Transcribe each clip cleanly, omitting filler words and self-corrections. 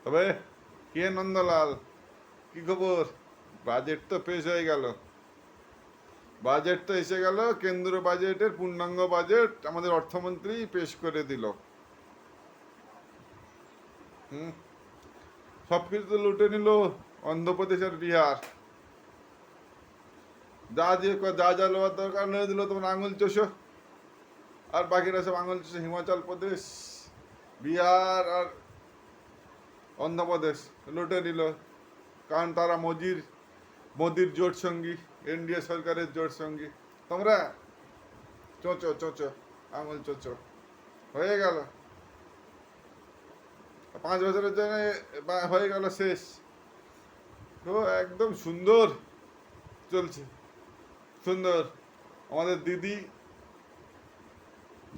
তবে কে নন্দলাল, কি খবর? বাজেট তো পেশ হয়ে গেল, বাজেট তো এসে গেল, কেন্দ্র বাজেটের পূর্ণাঙ্গ বাজেট আমাদের অর্থমন্ত্রী পেশ করে দিল। হুম, সবকিছু তো লুটে নিল অন্ধ্রপ্রদেশ আর বিহার। যা যা লওয়ার দরকার নিয়ে দিল, তোমার আঙুল চষো। আর বাকিরা সব আঙুল চষে হিমাচল প্রদেশ, বিহার আর অন্ধ্রপ্রদেশ লুটে নিল। কারণ তারা মোদির জোট সঙ্গী, এনডিএ সরকারের জোট সঙ্গী। তোমরা চোচো চোচো, আঙুল চোচো, হয়ে গেল 5 বছরের জন্য। হয়ে গেল শেষ। তো একদম সুন্দর চলছে, সুন্দর। আমাদের দিদি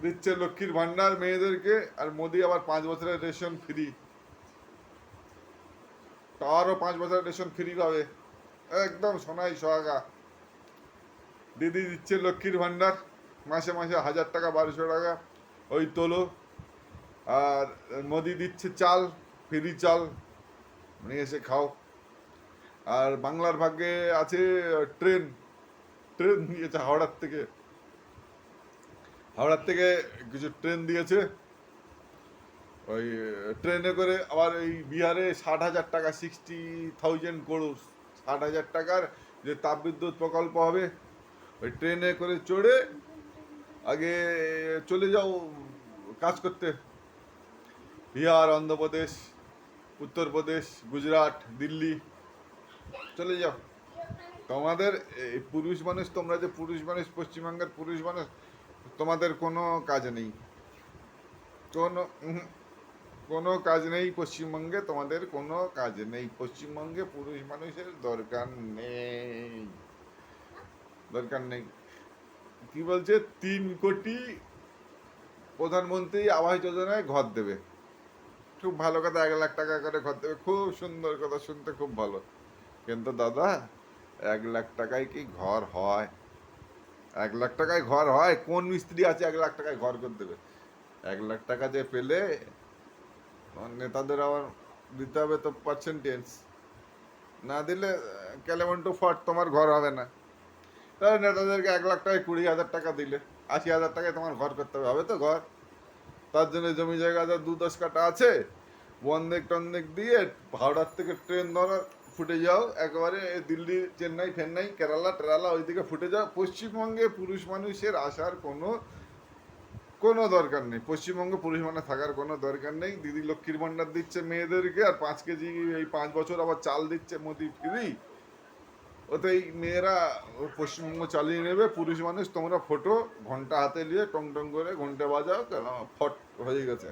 দিচ্ছে লক্ষ্মীর ভান্ডার মেয়েদেরকে, আর মোদি আবার 5 বছরের রেশন ফ্রি। আরও 5 বছরের রেশন ফ্রি পাবে, একদম সোনাই সোহাগা। দিদি দিচ্ছে লক্ষ্মীর ভান্ডার, মাসে মাসে 1000 টাকা 1200 টাকা ওই তোলো। আর মোদি দিচ্ছে চাল, ফ্রি চাল, নিয়ে এসে খাও। আর বাংলার ভাগ্যে আছে ট্রেন, ট্রেন দিয়েছে হাওড়ার থেকে কিছু ট্রেন দিয়েছে। ওই ট্রেনে করে আবার এই বিহারে 60,000 টাকা, 60,000 crore, 60,000 টাকার যে তাপবিদ্যুৎ প্রকল্প হবে, ওই ট্রেনে করে চড়ে আগে চলে যাও কাজ করতে। বিহার, অন্ধ্রপ্রদেশ, উত্তরপ্রদেশ, গুজরাট, দিল্লি চলে যাও। তোমাদের এই পুরুষ মানুষ, তোমরা যে পুরুষ মানুষ, পশ্চিমবঙ্গের পুরুষ মানুষ, তোমাদের কোনো কাজ নেই, কোনো কোনো কাজ নেই পশ্চিমবঙ্গে, তোমাদের কোনো কাজ নেই পশ্চিমবঙ্গে। পুরুষ মানুষের দরকার নেই, দরকার নেই। কি বলছে, 3 কোটি প্রধানমন্ত্রী আবাস যোজনায় ঘর দেবে। খুব ভালো কথা, 1 লাখ টাকা করে ঘর দেবে, খুব সুন্দর কথা, শুনতে খুব ভালো। কিন্তু দাদা, 1 লাখ টাকায় কি ঘর হয়? 1 লাখ টাকায় ঘর হয়? কোন মিস্ত্রি আছে 1 লাখ টাকায় ঘর করে দেবে? 1 লাখ টাকা যে পেলে নেতাদের আবার দিতে হবে তো পার্সেন্টেজ, না দিলে কেলেমন টু ফট, তোমার ঘর হবে না। তাহলে নেতাদেরকে 1 লাখ টাকায় 20,000 টাকা দিলে 80,000 টাকায় তোমার ঘর করতে হবে, হবে তো ঘর? তার জন্য জমি জায়গা যা 2-10 কাঠা আছে, বন্ধেক টন্ধেক দিয়ে হাওড়ার থেকে ট্রেন ধরো, ফুটে যাও একেবারে দিল্লি, চেন্নাই ফেন্নাই, কেরালা টেরালা, ওইদিকে ফুটে যাও। পশ্চিমবঙ্গে পুরুষ মানুষের আসার কোনো কোনো দরকার নেই, পশ্চিমবঙ্গে পুরুষ মানুষ থাকার কোনো দরকার নেই। দিদি লক্ষ্মীর ভান্ডার দিচ্ছে মেয়েদেরকে, আর 5 কেজি এই 5 বছর আবার চাল দিচ্ছে মোদি ফ্রি। ওতেই মেয়েরা পশ্চিমবঙ্গ চালিয়ে নেবে। পুরুষ মানুষ তোমরা ফটো ঘন্টা হাতে নিয়ে টং টং করে ঘন্টা বাজাও, কেন ফট হয়ে গেছে,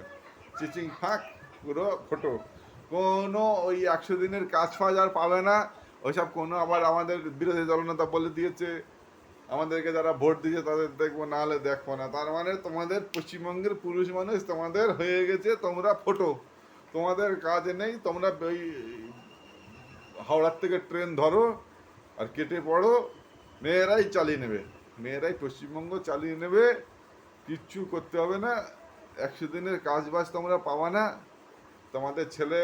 চিচিং ফাঁক, পুরো ফটো। কোনো ওই 100 দিনের কাজ ফাজ আর পাবে না ওইসব। কোনো আবার আমাদের বিরোধী দলনেতা বলে দিয়েছে আমাদেরকে যারা ভোট দিয়েছে তাদের দেখবো, না হলে দেখবো না। তার মানে তোমাদের পশ্চিমবঙ্গের পুরুষ মানুষ তোমাদের হয়ে গেছে তোমরা ফটো, তোমাদের কাজ নেই। তোমরা ওই হাওড়ার থেকে ট্রেন ধরো আর কেটে পড়ো, মেয়েরাই চালিয়ে নেবে, মেয়েরাই পশ্চিমবঙ্গ চালিয়ে নেবে। কিচ্ছু করতে হবে না, 100 দিনের কাজ বাজ তোমরা পাবা না। তোমাদের ছেলে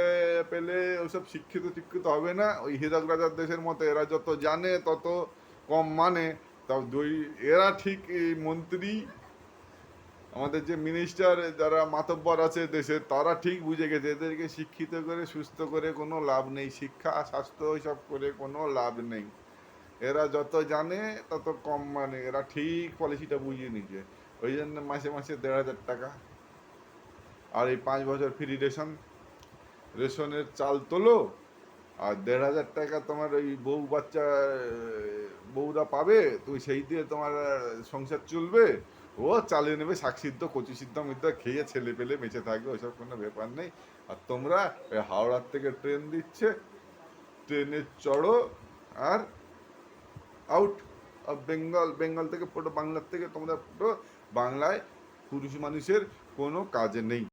পেলে ওইসব শিক্ষিত টিক্ষিত হবে না। ওই হীরক রাজার দেশের মতো এরা যত জানে তত কম মানে। তাও এরা ঠিক এই মন্ত্রী, আমাদের যে মিনিস্টার যারা মাতব্বর আছে দেশের, তারা ঠিক বুঝে গেছে এদেরকে শিক্ষিত করে সুস্থ করে কোনো লাভ নেই, শিক্ষা স্বাস্থ্য ওইসব করে কোনো লাভ নেই। এরা যত জানে তত কম মানে, এরা ঠিক পলিসিটা বুঝিয়ে নিচ্ছে। ওই জন্য মাসে মাসে 1,500 টাকা, আর এই 5 বছর ফ্রি রেশনের চাল তোলো, আর 1,500 টাকা তোমার ওই বউরা পাবে, তুমি সেই দিয়ে তোমার সংসার চলবে। ও চালিয়ে নেবে, শাক সিদ্ধ কচি সিদ্ধ মিদ্ধ খেয়ে ছেলে পেলে বেঁচে থাকবে, ওইসব কোনো ব্যাপার নেই। আর তোমরা ওই হাওড়ার থেকে ট্রেন দিচ্ছে, ট্রেনে চড়ো আর আউট অফ বেঙ্গল, বেঙ্গল থেকে পুরো বাংলার থেকে তোমরা পুরো বাংলায়। পুরুষ মানুষের কোনো কাজ নেই।